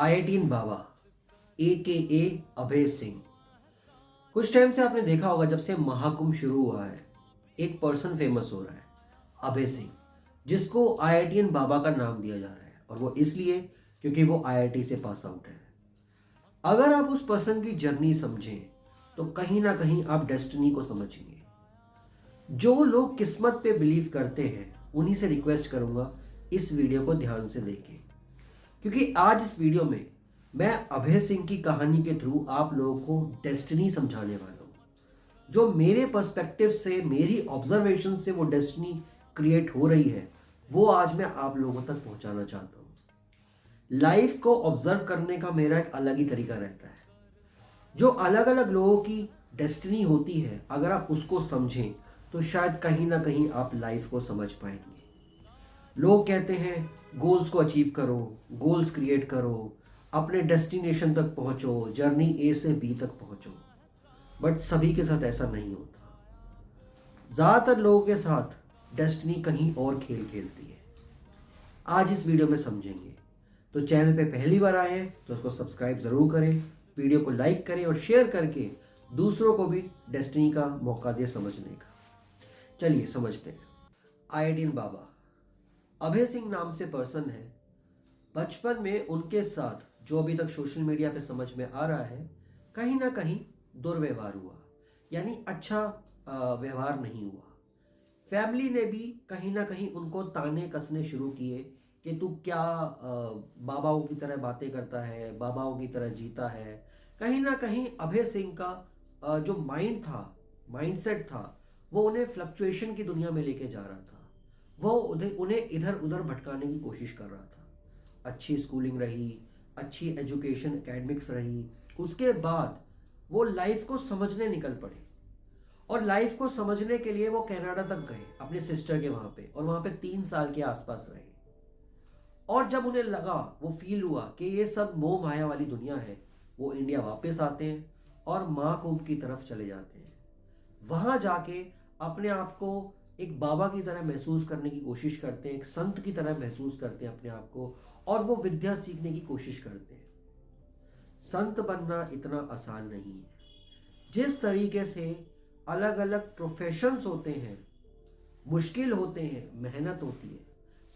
IITian बाबा ए अभय सिंह। कुछ time से आपने देखा होगा, जब से महाकुंभ शुरू हुआ है एक पर्सन फेमस हो रहा है, अभय सिंह, जिसको आईआईटीएन बाबा का नाम दिया जा रहा है। और वो इसलिए क्योंकि वो आईआईटी से पास आउट है। अगर आप उस पर्सन की जर्नी समझें तो कहीं ना कहीं आप डेस्टिनी को समझेंगे। जो लोग किस्मत पे बिलीव करते हैं उन्हीं से रिक्वेस्ट करूंगा इस वीडियो को ध्यान से देखें, क्योंकि आज इस वीडियो में मैं अभय सिंह की कहानी के थ्रू आप लोगों को डेस्टिनी समझाने वाला हूं। जो मेरे पर्सपेक्टिव से, मेरी ऑब्जर्वेशन से वो डेस्टिनी क्रिएट हो रही है, वो आज मैं आप लोगों तक पहुंचाना चाहता हूं। लाइफ को ऑब्जर्व करने का मेरा एक अलग ही तरीका रहता है। जो अलग अलग लोगों की डेस्टिनी होती है, अगर आप उसको समझें तो शायद कहीं ना कहीं आप लाइफ को समझ पाएंगे। लोग कहते हैं गोल्स को अचीव करो, गोल्स क्रिएट करो, अपने डेस्टिनेशन तक पहुंचो, जर्नी ए से बी तक पहुंचो। बट सभी के साथ ऐसा नहीं होता। ज्यादातर लोगों के साथ डेस्टिनी कहीं और खेल खेलती है। आज इस वीडियो में समझेंगे। तो चैनल पे पहली बार आए हैं तो उसको सब्सक्राइब जरूर करें, वीडियो को लाइक करें और शेयर करके दूसरों को भी डेस्टिनी का मौका दे समझने का। चलिए समझते हैं। आईआईटीएन बाबा अभय सिंह नाम से पर्सन है। बचपन में उनके साथ, जो अभी तक सोशल मीडिया पे समझ में आ रहा है, कहीं ना कहीं दुर्व्यवहार हुआ, यानी अच्छा व्यवहार नहीं हुआ। फैमिली ने भी कहीं ना कहीं उनको ताने कसने शुरू किए कि तू क्या बाबाओं की तरह बातें करता है, बाबाओं की तरह जीता है। कहीं ना कहीं अभय सिंह का जो माइंड था, माइंडसेट था, वो उन्हें फ्लक्चुएशन की दुनिया में लेके जा रहा था। वो उन्हें इधर उधर भटकाने की कोशिश कर रहा था। अच्छी स्कूलिंग रही, अच्छी एजुकेशन एकेडमिक्स रही, उसके बाद वो लाइफ को समझने निकल पड़े। और लाइफ को समझने के लिए वो कनाडा तक गए अपने सिस्टर के वहां पे, और वहां पे 3 साल के आसपास रहे। और जब उन्हें लगा, वो फील हुआ कि ये सब मोह माया वाली दुनिया है, वो इंडिया वापस आते हैं और माँ कुंभ की तरफ चले जाते हैं। वहां जाके अपने आप को एक बाबा की तरह महसूस करने की कोशिश करते हैं, एक संत की तरह महसूस करते हैं अपने आप को, और वो विद्या सीखने की कोशिश करते हैं। संत बनना इतना आसान नहीं है। जिस तरीके से अलग अलग प्रोफेशंस होते हैं, मुश्किल होते हैं, मेहनत होती है।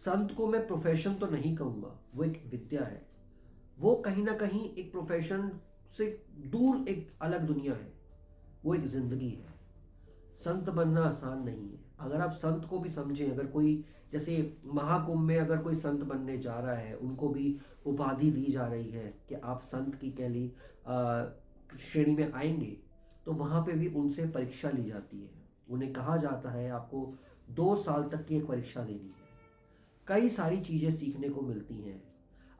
संत को मैं प्रोफेशन तो नहीं कहूंगा, वो एक विद्या है। वो कहीं ना कहीं एक प्रोफेशन से दूर एक अलग दुनिया है, वो एक जिंदगी है। संत बनना आसान नहीं है। अगर आप संत को भी समझें, अगर कोई, जैसे महाकुंभ में अगर कोई संत बनने जा रहा है, उनको भी उपाधि दी जा रही है कि आप संत की कहली श्रेणी में आएंगे, तो वहां पे भी उनसे परीक्षा ली जाती है। उन्हें कहा जाता है आपको 2 साल तक की एक परीक्षा देनी है। कई सारी चीजें सीखने को मिलती हैं।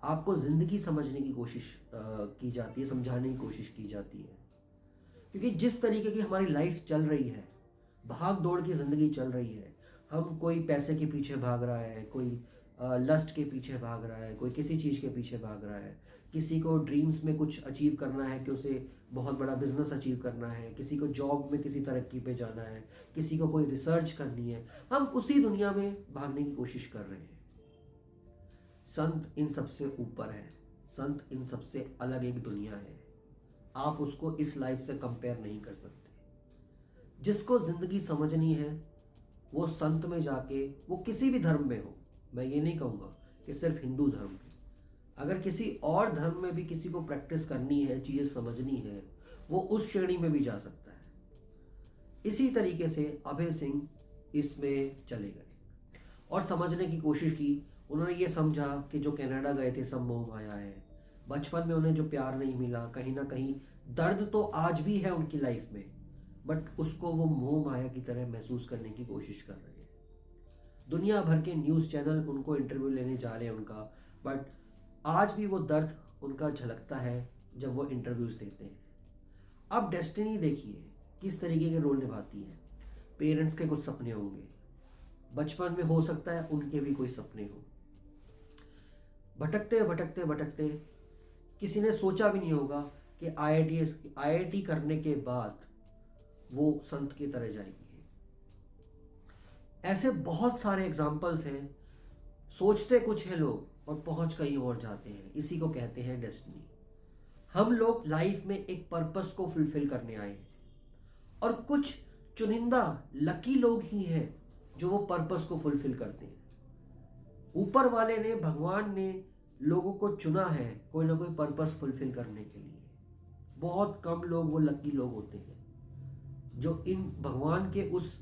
आपको जिंदगी समझने की कोशिश की जाती है, समझाने की कोशिश की जाती है। क्योंकि जिस तरीके की हमारी लाइफ चल रही है, भाग दौड़ की जिंदगी चल रही है, हम, कोई पैसे के पीछे भाग रहा है, कोई लस्ट के पीछे भाग रहा है, कोई किसी चीज़ के पीछे भाग रहा है, किसी को ड्रीम्स में कुछ अचीव करना है कि उसे बहुत बड़ा बिजनेस अचीव करना है, किसी को जॉब में किसी तरक्की पे जाना है, किसी को कोई रिसर्च करनी है। हम उसी दुनिया में भागने की कोशिश कर रहे हैं। संत इन सबसे ऊपर है। संत इन सबसे अलग एक दुनिया है। आप उसको इस लाइफ से कंपेयर नहीं कर सकते। जिसको जिंदगी समझनी है, वो संत में जाके, वो किसी भी धर्म में हो, मैं ये नहीं कहूँगा कि सिर्फ हिंदू धर्म में, अगर किसी और धर्म में भी किसी को प्रैक्टिस करनी है, चीज़ें समझनी है, वो उस श्रेणी में भी जा सकता है। इसी तरीके से अभय सिंह इसमें चले गए और समझने की कोशिश की। उन्होंने ये समझा कि जो कनाडा गए थे सब मोह माया है। बचपन में उन्हें जो प्यार नहीं मिला, कहीं ना कहीं दर्द तो आज भी है उनकी लाइफ में, बट उसको वो मोह माया की तरह महसूस करने की कोशिश कर रहे हैं। दुनिया भर के न्यूज़ चैनल उनको इंटरव्यू लेने जा रहे हैं उनका, बट आज भी वो दर्द उनका झलकता है जब वो इंटरव्यूज देते हैं। अब डेस्टिनी देखिए किस तरीके के रोल निभाती है। पेरेंट्स के कुछ सपने होंगे, बचपन में हो सकता है उनके भी कोई सपने हो। भटकते भटकते भटकते किसी ने सोचा भी नहीं होगा कि आईआईटी करने के बाद वो संत की तरह जाएंगे। ऐसे बहुत सारे एग्जाम्पल्स हैं। सोचते कुछ है लोग और पहुंच कहीं और जाते हैं। इसी को कहते हैं डेस्टिनी। हम लोग लाइफ में एक पर्पस को फुलफिल करने आए हैं और कुछ चुनिंदा लकी लोग ही हैं जो वो पर्पस को फुलफिल करते हैं। ऊपर वाले ने, भगवान ने लोगों को चुना है कोई ना कोई पर्पस फुलफिल करने के लिए। बहुत कम लोग वो लकी लोग होते हैं जो इन भगवान के उस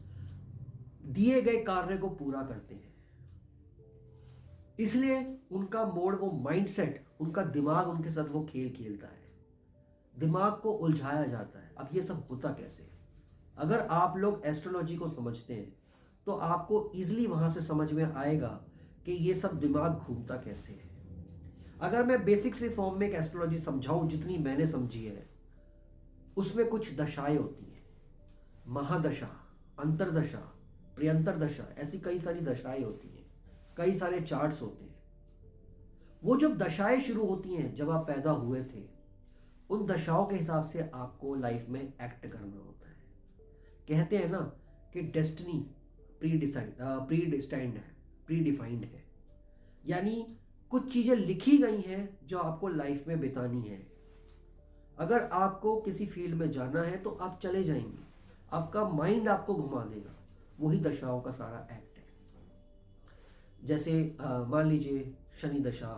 दिए गए कार्य को पूरा करते हैं। इसलिए उनका मोड, वो माइंडसेट, उनका दिमाग उनके साथ वो खेल खेलता है। दिमाग को उलझाया जाता है। अब ये सब होता कैसे है? अगर आप लोग एस्ट्रोलॉजी को समझते हैं तो आपको इजीली वहां से समझ में आएगा कि ये सब दिमाग घूमता कैसे है। अगर मैं बेसिक से फॉर्म में एक एस्ट्रोलॉजी समझाऊं जितनी मैंने समझी है, उसमें कुछ दशाएं होती हैं। महादशा, अंतरदशा, प्रियंतर दशा, ऐसी कई सारी दशाएं होती हैं। कई सारे चार्ट्स होते हैं। वो जब दशाएं शुरू होती हैं, जब आप पैदा हुए थे, उन दशाओं के हिसाब से आपको लाइफ में एक्ट करना होता है। कहते हैं ना कि डेस्टिनी प्री डिफाइंड है, यानी कुछ चीजें लिखी गई हैं जो आपको लाइफ में बितानी है। अगर आपको किसी फील्ड में जाना है तो आप चले जाएंगे, आपका माइंड आपको घुमा देगा। वही दशाओं का सारा एक्ट है। जैसे मान लीजिए शनि दशा,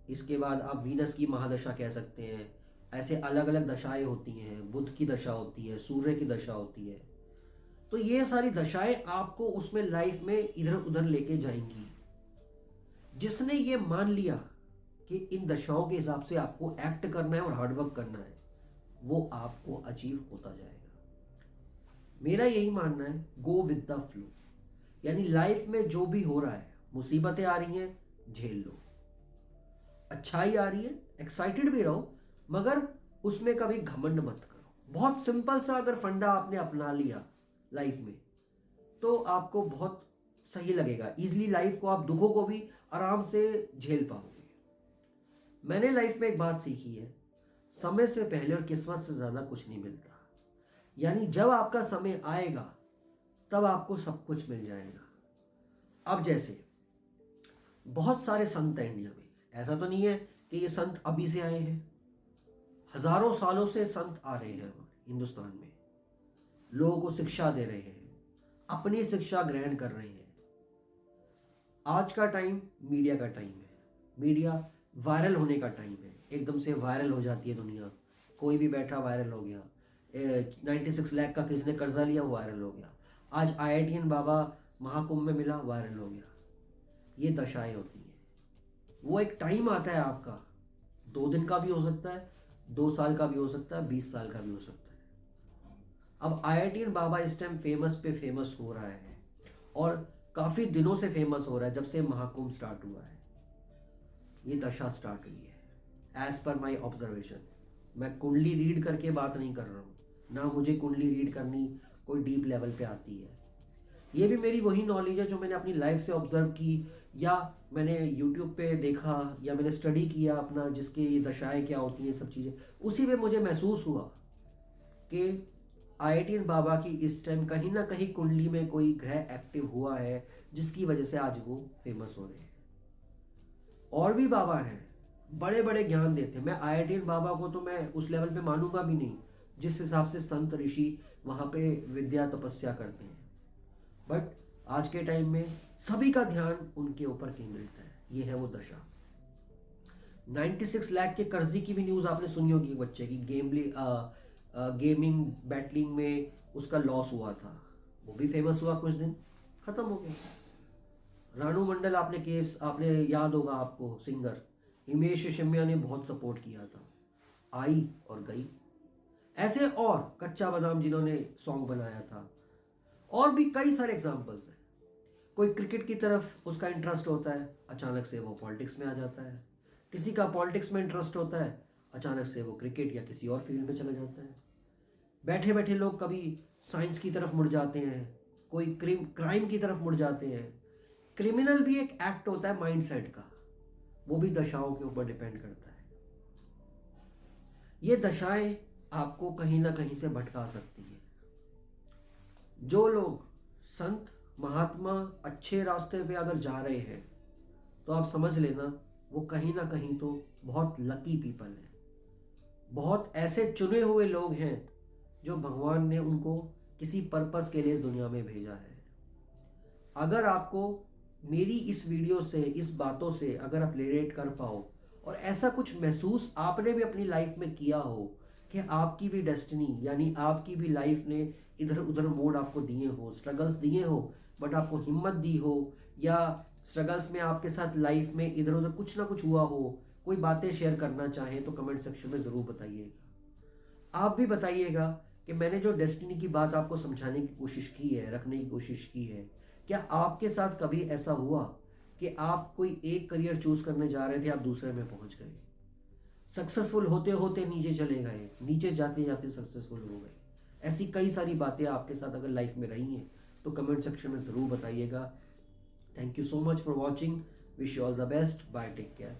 इसके बाद आप वीनस की महादशा कह सकते हैं। ऐसे अलग अलग दशाएं होती हैं। बुध की दशा होती है, सूर्य की दशा होती है। तो ये सारी दशाएं आपको उसमें लाइफ में इधर उधर लेके जाएंगी। जिसने ये मान लिया कि इन दशाओं के हिसाब से आपको एक्ट करना है और हार्डवर्क करना है, वो आपको अचीव होता जाएगा। मेरा यही मानना है, गो विद द फ्लो। यानी लाइफ में जो भी हो रहा है, मुसीबतें आ रही हैं, झेल लो। अच्छाई आ रही है, एक्साइटेड भी रहो, मगर उसमें कभी घमंड मत करो। बहुत सिंपल सा अगर फंडा आपने अपना लिया लाइफ में, तो आपको बहुत सही लगेगा। इजीली लाइफ को, आप दुखों को भी आराम से झेल पाओगे। मैंने लाइफ में एक बात सीखी है, समय से पहले और किस्मत से ज्यादा कुछ नहीं मिलता। यानी जब आपका समय आएगा तब आपको सब कुछ मिल जाएगा। अब जैसे बहुत सारे संत हैं इंडिया में। ऐसा तो नहीं है कि ये संत अभी से आए हैं। हजारों सालों से संत आ रहे हैं हमारे हिंदुस्तान में। लोगों को शिक्षा दे रहे हैं, अपनी शिक्षा ग्रहण कर रहे हैं। आज का टाइम मीडिया का टाइम है। मीडिया वायरल होने का टाइम है। एकदम से वायरल हो जाती है दुनिया। कोई भी बैठा वायरल हो गया। 96 लाख का किसने कर्जा लिया, वो वायरल हो गया। आज IITian बाबा महाकुंभ में मिला, वायरल हो गया। ये दशाएं होती हैं। वो एक टाइम आता है आपका, 2 दिन का भी हो सकता है, 2 साल का भी हो सकता है, 20 साल का भी हो सकता है। अब IITian बाबा इस टाइम फेमस पे फेमस हो रहा है और काफी दिनों से फेमस हो रहा है, जब से महाकुंभ स्टार्ट हुआ है। ये दशा स्टार्ट हुई है एज पर माई ऑब्जर्वेशन। मैं कुंडली रीड करके बात नहीं कर रहा हूँ, ना मुझे कुंडली रीड करनी कोई डीप लेवल पे आती है। ये भी मेरी वही नॉलेज है जो मैंने अपनी लाइफ से ऑब्जर्व की, या मैंने यूट्यूब पे देखा, या मैंने स्टडी किया अपना, जिसके ये दशाएं क्या होती हैं, सब चीज़ें। उसी में मुझे महसूस हुआ कि IITian बाबा की इस टाइम कहीं ना कहीं कुंडली में कोई ग्रह एक्टिव हुआ है, जिसकी वजह से आज वो फेमस हो रहे हैं। और भी बाबा हैं, बड़े बड़े ज्ञान देते हैं। मैं IITian बाबा को तो मैं उस लेवल पे मानूंगा भी नहीं जिस हिसाब से संत ऋषि वहां पे विद्या तपस्या करते हैं। बट आज के टाइम में सभी का ध्यान उनके ऊपर केंद्रित है। ये है वो दशा। 96 लाख के कर्जी की भी न्यूज आपने सुनी होगी। बच्चे की गेमिंग बैटलिंग में उसका लॉस हुआ था, वो भी फेमस हुआ, कुछ दिन खत्म हो गया। रानू मंडल आपने केस, आपने याद होगा आपको, सिंगर हिमेश रेशमिया ने बहुत सपोर्ट किया था, आई और गई। ऐसे और कच्चा बादाम जिन्होंने सॉन्ग बनाया था, और भी कई सारे एग्जाम्पल्स हैं। कोई क्रिकेट की तरफ उसका इंटरेस्ट होता है, अचानक से वो पॉलिटिक्स में आ जाता है। किसी का पॉलिटिक्स में इंटरेस्ट होता है, अचानक से वो क्रिकेट या किसी और फील्ड में चला जाता है। बैठे बैठे लोग कभी साइंस की तरफ मुड़ जाते हैं, कोई क्राइम की तरफ मुड़ जाते हैं। क्रिमिनल भी एक एक्ट होता है माइंडसेट का, वो भी दशाओं के ऊपर डिपेंड करता है। ये दशाएं आपको कहीं ना कहीं से भटका सकती है। जो लोग संत महात्मा अच्छे रास्ते पे अगर जा रहे हैं, तो आप समझ लेना वो कहीं ना कहीं तो बहुत लकी पीपल हैं, बहुत ऐसे चुने हुए लोग हैं जो भगवान ने उनको किसी पर्पस के लिए इस दुनिया में भेजा है। अगर आपको मेरी इस वीडियो से, इस बातों से अगर आप रिलेट कर पाओ और ऐसा कुछ महसूस आपने भी अपनी लाइफ में किया हो कि आपकी भी डेस्टिनी यानी आपकी भी लाइफ ने इधर उधर मोड़ आपको दिए हो, स्ट्रगल्स दिए हो, बट आपको हिम्मत दी हो, या स्ट्रगल्स में आपके साथ लाइफ में इधर उधर कुछ ना कुछ हुआ हो, कोई बातें शेयर करना चाहें तो कमेंट सेक्शन में ज़रूर बताइएगा। आप भी बताइएगा कि मैंने जो डेस्टिनी की बात आपको समझाने की कोशिश की है, रखने की कोशिश की है, क्या आपके साथ कभी ऐसा हुआ कि आप कोई एक करियर चूज करने जा रहे थे, आप दूसरे में पहुंच गए, सक्सेसफुल होते होते नीचे चले गए, नीचे जाते जाते सक्सेसफुल हो गए? ऐसी कई सारी बातें आपके साथ अगर लाइफ में रही हैं तो कमेंट सेक्शन में ज़रूर बताइएगा। Thank you so much for watching. Wish you all the best. Bye, take care.